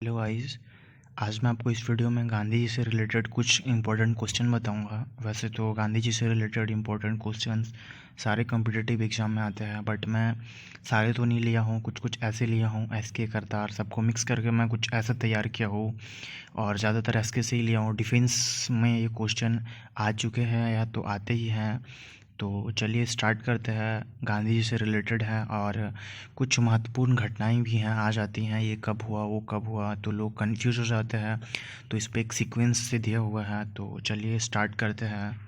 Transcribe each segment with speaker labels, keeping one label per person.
Speaker 1: Hello guys. आज मैं आपको इस वीडियो में गांधी जी से रिलेटेड कुछ इंपॉर्टेंट क्वेश्चन बताऊंगा। वैसे तो गांधी जी से रिलेटेड इंपॉर्टेंट क्वेश्चंस सारे कॉम्पिटिटिव एग्जाम में आते हैं, बट मैं सारे तो नहीं लिया हूँ, कुछ कुछ ऐसे लिया हूँ। एसके करतार सबको मिक्स करके मैं कुछ ऐसा तैयार किया हूँ और ज़्यादातर एसके से ही लिया हूँ। डिफेंस में ये क्वेश्चन आ चुके हैं या तो आते ही हैं। तो चलिए स्टार्ट करते हैं। गांधी जी से रिलेटेड है और कुछ महत्वपूर्ण घटनाएं भी हैं, आ जाती हैं, ये कब हुआ वो कब हुआ, तो लोग कंफ्यूज हो जाते हैं। तो इस पे एक सीक्वेंस से दिया हुआ है, तो चलिए स्टार्ट करते हैं।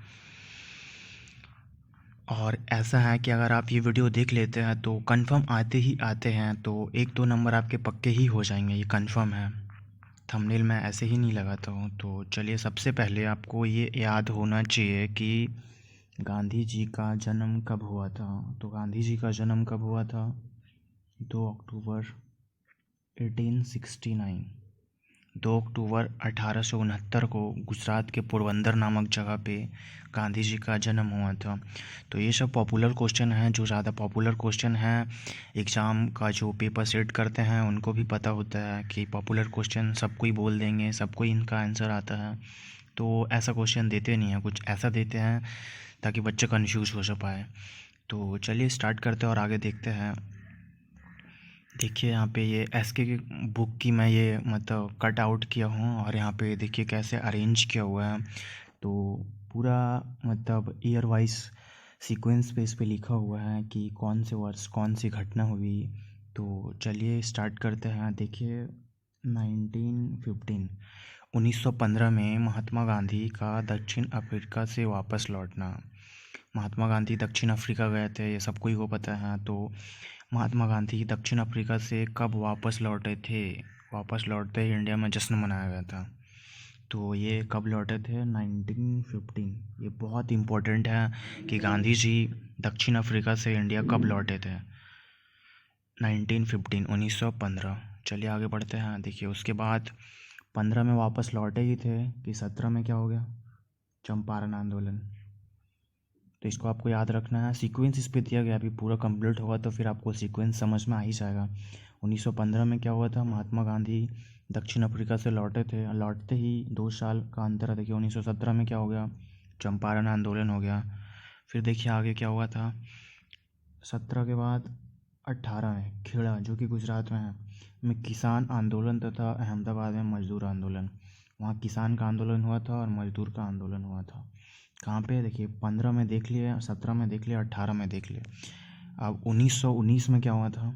Speaker 1: और ऐसा है कि अगर आप ये वीडियो देख लेते हैं तो कंफर्म आते ही आते हैं, तो एक दो नंबर आपके पक्के ही हो जाएंगे, ये कंफर्म है। थंबनेल मैं ऐसे ही नहीं लगाता हूँ। तो चलिए सबसे पहले आपको ये याद होना चाहिए कि गांधी जी का जन्म कब हुआ था। तो गांधी जी का जन्म कब हुआ था? 2 अक्टूबर 1869। 2 अक्टूबर 1869 को गुजरात के पोरबंदर नामक जगह पे गांधी जी का जन्म हुआ था। तो ये सब पॉपुलर क्वेश्चन हैं, जो ज़्यादा पॉपुलर क्वेश्चन हैं एग्ज़ाम का जो पेपर सेट करते हैं उनको भी पता होता है कि पॉपुलर क्वेश्चन सबको ही बोल देंगे, सबको ही इनका आंसर आता है। तो ऐसा क्वेश्चन देते नहीं हैं, कुछ ऐसा देते हैं ताकि बच्चे कंफ्यूज हो पाए। तो चलिए स्टार्ट करते हैं और आगे देखते हैं। देखिए यहाँ पे ये एसके की बुक की मैं ये मतलब कट आउट किया हूँ और यहाँ पे देखिए कैसे अरेंज किया हुआ है। तो पूरा मतलब ईयर वाइज सीक्वेंस पे इस पे लिखा हुआ है कि कौन से वर्ष कौन सी घटना हुई। तो चलिए स्टार्ट करते हैं। देखिए 1915 में महात्मा गांधी का दक्षिण अफ्रीका से वापस लौटना। महात्मा गांधी दक्षिण अफ्रीका गए थे, ये सबको ही को पता है। तो महात्मा गांधी दक्षिण अफ्रीका से कब वापस लौटे थे? वापस लौटते ही इंडिया में जश्न मनाया गया था। तो ये कब लौटे थे? 1915। ये बहुत इम्पोर्टेंट है कि गांधी जी दक्षिण अफ्रीका से इंडिया कब लौटे थे। 1915, 1915। चलिए आगे बढ़ते हैं। देखिए उसके बाद 15 में वापस लौटे ही थे कि 17 में क्या हो गया? चंपारण आंदोलन। तो इसको आपको याद रखना है। सीक्वेंस इस पे दिया गया, अभी पूरा कंप्लीट होगा तो फिर आपको सीक्वेंस समझ में आ ही जाएगा। 1915 में क्या हुआ था? महात्मा गांधी दक्षिण अफ्रीका से लौटे थे। लौटते ही 2 साल का अंतर है। देखिए 1917 में क्या हो गया? चंपारण आंदोलन हो गया। फिर देखिए आगे क्या हुआ था। 17 के बाद 18 में खेड़ा, जो कि गुजरात में किसान आंदोलन तथा अहमदाबाद में मजदूर आंदोलन। वहाँ किसान का आंदोलन हुआ था और मजदूर का आंदोलन हुआ था। कहाँ पे? देखिए 15 में देख लिए, 17 में देख लिए, 18 में देख लिए। अब 1919 में क्या हुआ था?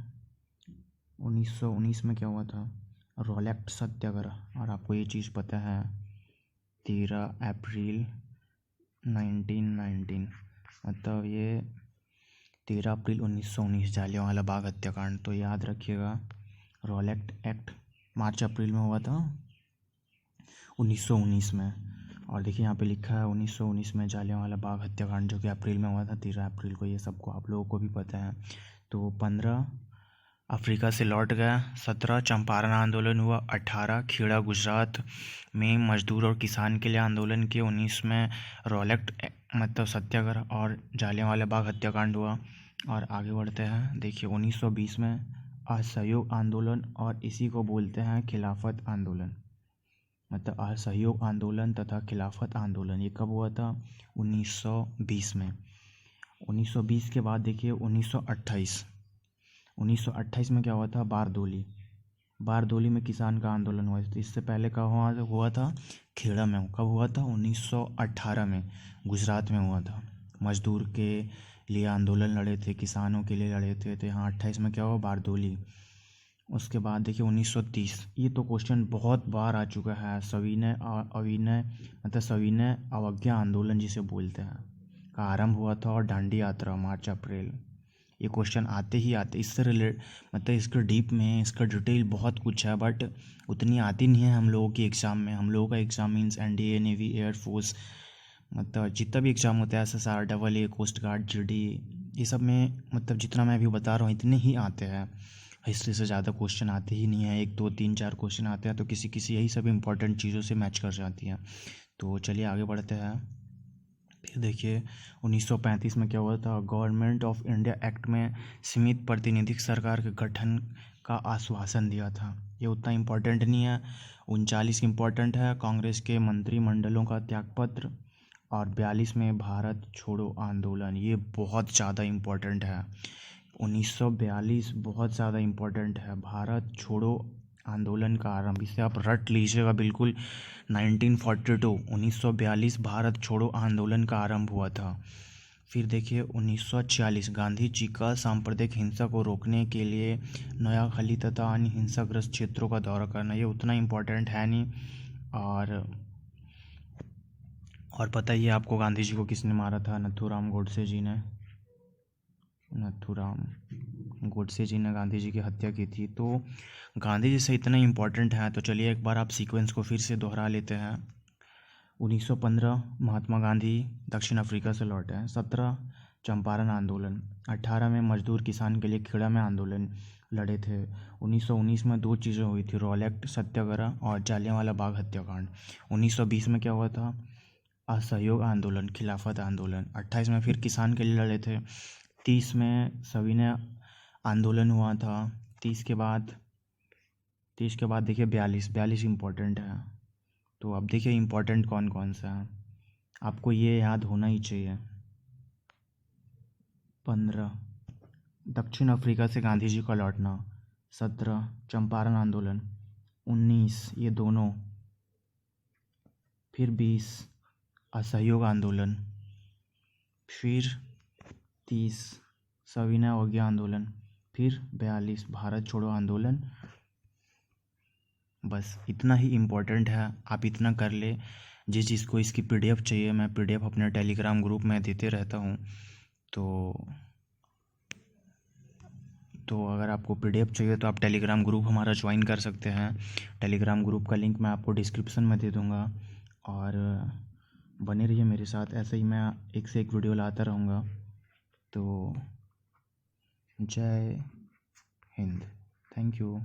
Speaker 1: 1919 में क्या हुआ था? रॉलेट सत्याग्रह। और आपको ये चीज़ पता है 13 अप्रैल 1919, मतलब ये 13 अप्रैल 1919 जालियांवाला बाग हत्याकांड। तो याद रखिएगा रॉलेट एक्ट मार्च अप्रैल में हुआ था 1919 में। और देखिए यहाँ पे लिखा है 1919 में जालियांवाला बाग हत्याकांड, जो कि अप्रैल में हुआ था 13 अप्रैल को। ये सबको आप लोगों को भी पता है। तो 15 अफ्रीका से लौट गया, 17 चंपारण आंदोलन हुआ, 18 खेड़ा गुजरात में मजदूर और किसान के लिए आंदोलन किए, 19 में रॉलेट मतलब सत्याग्रह और जालियांवाला बाग हत्याकांड हुआ। और आगे बढ़ते हैं। देखिए 1920 में असहयोग आंदोलन, और इसी को बोलते हैं खिलाफत आंदोलन, मतलब असहयोग आंदोलन तथा खिलाफत आंदोलन। ये कब हुआ था? 1920 में। 1920 के बाद देखिए 1928। 1928 में क्या हुआ था? बारदोली। बारदोली में किसान का आंदोलन हुआ। तो इससे पहले कब हुआ था? खेड़ा में। कब हुआ था? 1918 में गुजरात में हुआ था। मजदूर के लिए आंदोलन लड़े थे, किसानों के लिए लड़े थे। तो यहाँ 28 में क्या हुआ? बारदोली। उसके बाद देखिए 1930। ये तो क्वेश्चन बहुत बार आ चुका है। सविनय अविनय मतलब सविनय अवज्ञा आंदोलन जिसे बोलते हैं का आरंभ हुआ था, और दांडी यात्रा मार्च अप्रैल। ये क्वेश्चन आते ही आते, इससे रिलेट मतलब इसके डीप में इसका डिटेल बहुत कुछ है, बट उतनी आती नहीं है हम लोगों की एग्ज़ाम में। हम लोगों का exam means NDA, navy, air force, मतलब जितना भी एग्ज़ाम होता है, SSR, double A, coast guard, GD, ये सब में मतलब जितना मैं अभी बता रहा हूँ इतने ही आते हैं। हिस्ट्री से ज़्यादा क्वेश्चन आते ही नहीं है। 1 2 3 4 क्वेश्चन आते हैं, तो किसी किसी यही सब इंपॉर्टेंट चीज़ों से मैच कर जाती हैं। तो चलिए आगे बढ़ते हैं। फिर देखिए 1935 में क्या हुआ था? गवर्नमेंट ऑफ इंडिया एक्ट में सीमित प्रतिनिधिक सरकार के गठन का आश्वासन दिया था। ये उतना इम्पोर्टेंट नहीं है। 39 इम्पोर्टेंट है, कांग्रेस के मंत्रिमंडलों का त्यागपत्र। और 42 में भारत छोड़ो आंदोलन, ये बहुत ज़्यादा इम्पोर्टेंट है। 1942 बहुत ज़्यादा इम्पोर्टेंट है, भारत छोड़ो आंदोलन का आरंभ, इसे आप रट लीजिएगा बिल्कुल। 1942 1942 भारत छोड़ो आंदोलन का आरंभ हुआ था। फिर देखिए 1946 गांधी जी का सांप्रदायिक हिंसा को रोकने के लिए नोयाखाली तथा अन्य हिंसाग्रस्त क्षेत्रों का दौरा करना, ये उतना इम्पोर्टेंट है नहीं। और पता ही है आपको गांधी जी को किसने मारा था? नथुराम गोडसे जी ने। नथुराम गोडसे जी ने गांधी जी की हत्या की थी। तो गांधी जी से इतना इम्पोर्टेंट है, तो चलिए एक बार आप सीक्वेंस को फिर से दोहरा लेते हैं। 1915 महात्मा गांधी दक्षिण अफ्रीका से लौटे हैं। 17 चंपारण आंदोलन। 18 में मजदूर किसान के लिए खेड़ा में आंदोलन लड़े थे। 1919 में दो चीज़ें हुई थी, रॉल एक्ट सत्याग्रह और जालियांवाला बाग हत्याकांड। 1920 में क्या हुआ था? असहयोग आंदोलन, खिलाफत आंदोलन। 28 में फिर किसान के लिए लड़े थे। 30 में सविनय आंदोलन हुआ था। 30 के बाद देखिए 42 इम्पोर्टेंट है। तो अब देखिए इम्पोर्टेंट कौन कौन सा है, आपको ये याद होना ही चाहिए। 15 दक्षिण अफ्रीका से गांधी जी का लौटना। 17 चंपारण आंदोलन। 19 ये दोनों। फिर 20 असहयोग आंदोलन। फिर 30 सविनय अवज्ञा आंदोलन। फिर 42 भारत छोड़ो आंदोलन। बस इतना ही इम्पोर्टेंट है, आप इतना कर ले। जिस चीज़ को इसकी पीडीएफ चाहिए, मैं पीडीएफ अपने टेलीग्राम ग्रुप में देते रहता हूँ। तो अगर आपको पीडीएफ चाहिए तो आप टेलीग्राम ग्रुप हमारा ज्वाइन कर सकते हैं। टेलीग्राम ग्रुप का लिंक मैं आपको डिस्क्रिप्शन में दे दूँगा। और बने रहिए मेरे साथ, ऐसे ही मैं एक से एक वीडियो लाता रहूँगा। तो जय हिंद, थैंक यू।